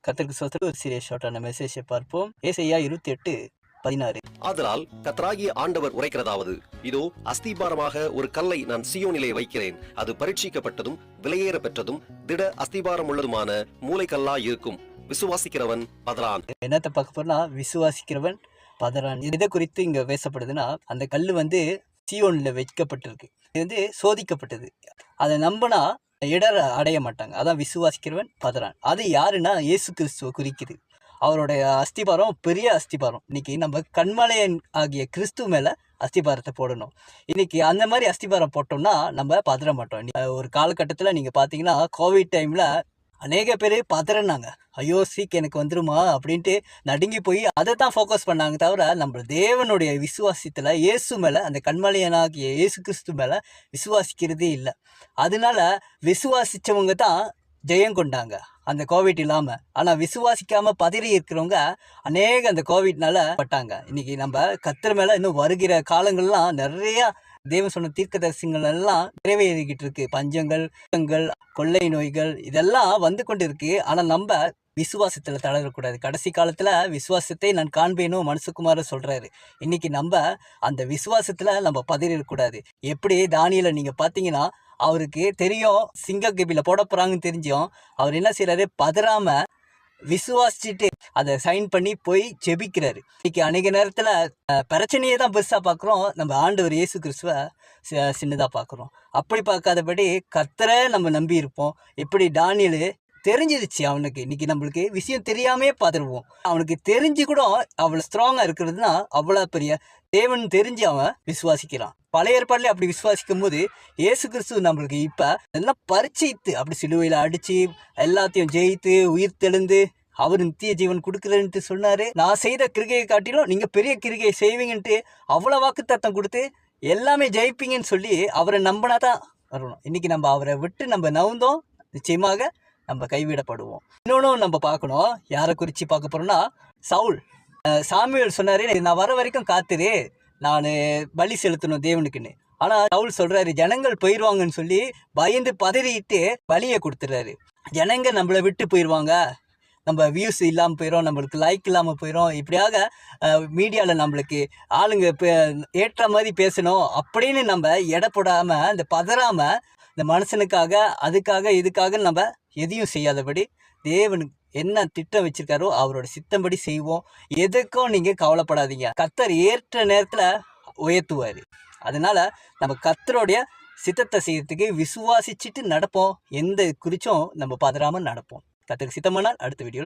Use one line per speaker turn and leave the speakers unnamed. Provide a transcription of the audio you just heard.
கர்த்தருக்கு ஸ்தோத்திரம். ஒரு சிறிய ஷார்ட்டான மெசேஜை பார்ப்போம். ஏசாயா 28:16.
ஆதலால் கர்த்தராகிய ஆண்டவர் உரைக்கிறதாவது, இதோ அஸ்திபாரமாக ஒரு கல்லை நான் சீயோனிலே வைக்கிறேன், அது பரீட்சிக்கப்பட்டதும் விலையேற பெற்றதும் திட அஸ்திபாரம் உள்ளதுமான மூலைக்கல்லா இருக்கும், விசுவாசிக்கிறவன் பதறான்.
என்னத்தை பார்க்க போறோம்னா, விசுவாசிக்கிறவன் பதறான். இதை குறித்து இங்க பேசப்படுதுன்னா, அந்த கல்லு சீயோன்ல வைக்கப்பட்டிருக்கு. இது சோதிக்கப்பட்டது. அதை நம்பினா இடர அடைய மாட்டாங்க. அதான் விசுவாசிக்கிறவன் பதறான். அது யாருன்னா இயேசு கிறிஸ்துவ குறிக்குது. அவருடைய அஸ்திபாரம் பெரிய அஸ்திபாரம். இன்னைக்கு நம்ம கண்மலையன் ஆகிய கிறிஸ்து மேல அஸ்திபாரத்தை போடணும். இன்னைக்கு அந்த மாதிரி அஸ்திபாரம் போட்டோம்னா நம்ம பதற மாட்டோம். ஒரு காலகட்டத்தில் நீங்க பாத்தீங்கன்னா கோவிட் டைம்ல அநேக பேர் பதறினாங்க. ஐயோ சீக் எனக்கு வந்துருமா அப்படின்ட்டு நடுங்கி போய் அதை தான் ஃபோக்கஸ் பண்ணாங்க தவிர நம்ம தேவனுடைய விசுவாசத்தில் இயேசு மேலே, அந்த கண்மலையனாகிய இயேசு கிறிஸ்து மேலே விசுவாசிக்கிறதே இல்லை. அதனால விசுவாசித்தவங்க தான் ஜெயம் கொண்டாங்க அந்த கோவிட் இல்லாமல். ஆனால் விசுவாசிக்காமல் பதறி இருக்கிறவங்க அநேக அந்த கோவிட்னால பட்டாங்க. இன்னைக்கு நம்ம கர்த்தர் மேலே இன்னும் வருகிற காலங்கள்லாம் நிறையா தேவன் சொன்ன தீர்க்கதரிசிகள் எல்லாம் நிறைவேறிக்கிட்டு இருக்கு. பஞ்சங்கள், கொள்ளை நோய்கள் இதெல்லாம் வந்து கொண்டு இருக்கு. ஆனால் நம்ம விசுவாசத்தில் தளரக்கூடாது. கடைசி காலத்தில் விசுவாசத்தை நான் காண்பேனும் மனுஷகுமார சொல்கிறாரு. இன்னைக்கு நம்ம அந்த விசுவாசத்தில் நம்ம பதறிடக்கூடாது. எப்படி தானியேலை நீங்கள் பார்த்தீங்கன்னா, அவருக்கு தெரியும் சிங்க கபில போட போகிறாங்கன்னு தெரிஞ்சும் அவர் என்ன செய்கிறாரு, பதறாமல் விசுவாசிச்சுட்டு அதை சைன் பண்ணி போய் ஜெபிக்கிறாரு. இன்னைக்கு அநேக நேரத்தில் பிரச்சனையே தான் பெருசாக பார்க்குறோம், நம்ம ஆண்டவர் இயேசு கிறிஸ்துவ சின்னதாக பார்க்குறோம். அப்படி பார்க்காதபடி கர்த்தரை நம்ம நம்பி இருப்போம். எப்படி தானியேல் தெரிஞ்சிருச்சு அவனுக்கு. இன்னைக்கு நம்மளுக்கு விஷயம் தெரியாமே பதறுவோம். அவனுக்கு தெரிஞ்சு கூட அவ்வளோ ஸ்ட்ராங்காக இருக்கிறதுனா அவ்வளோ பெரிய தேவன் தெரிஞ்சு அவன் விசுவாசிக்கிறான். பழைய ஏற்பாடுல அப்படி விசுவாசிக்கும் போது இயேசு கிறிஸ்து நம்மளுக்கு இப்போ எல்லாம் பரிச்சைத்து அப்படி சிலுவையில் அடித்து எல்லாத்தையும் ஜெயித்து உயிர் தெழுந்து அவர் நித்திய ஜீவன் கொடுக்குறேன்ட்டு சொன்னார். நான் செய்த கிரிகையை காட்டிலும் நீங்கள் பெரிய கிரிகையை செய்வீங்கன்ட்டு அவ்வளோ வாக்குத்தத்தம் கொடுத்து எல்லாமே ஜெயிப்பீங்கன்னு சொல்லி அவரை நம்பினா தான் வரணும். இன்றைக்கி நம்ம அவரை விட்டு நம்ம நவுந்தோம், நிச்சயமாக நம்ம கைவிடப்படுவோம். இன்னொன்றும் நம்ம பார்க்கணும். யாரை குறித்து பார்க்க போகிறோம்னா, சவுல். சாமுவேல் சொன்னார், நான் வர வரைக்கும் காத்துரு, நான் பலி செலுத்தணும் தேவனுக்குன்னு. ஆனால் சவுல் சொல்கிறாரு, ஜனங்கள் போயிடுவாங்கன்னு சொல்லி பயந்து பதறிட்டு பலியை கொடுத்துட்றாரு. ஜனங்க நம்மளை விட்டு போயிடுவாங்க, நம்ம வியூஸ் இல்லாமல் போயிடும், நம்மளுக்கு லைக் இல்லாமல் போயிடும், இப்படியாக மீடியாவில் நம்மளுக்கு ஆளுங்க ஏற்ற மாதிரி பேசணும் அப்படின்னு நம்ம எடை போடாமல், இந்த பதறாமல், இந்த மனுஷனுக்காக அதுக்காக இதுக்காக நம்ம எதையும் செய்யாதபடி தேவனுக்கு என்ன திட்டம் வச்சிருக்காரோ அவரோட சித்தம்படி செய்வோம். எதுக்கும் நீங்கள் கவலைப்படாதீங்க. கர்த்தர் ஏற்ற நேரத்தில் உயர்த்துவார். அதனால நம்ம கர்த்தருடைய சித்தத்தை செய்யறதுக்கு விசுவாசிச்சுட்டு நடப்போம். எந்த குறிச்சும் நம்ம பதறாமல் நடப்போம். கர்த்தருக்கு சித்தமானால் அடுத்த வீடியோ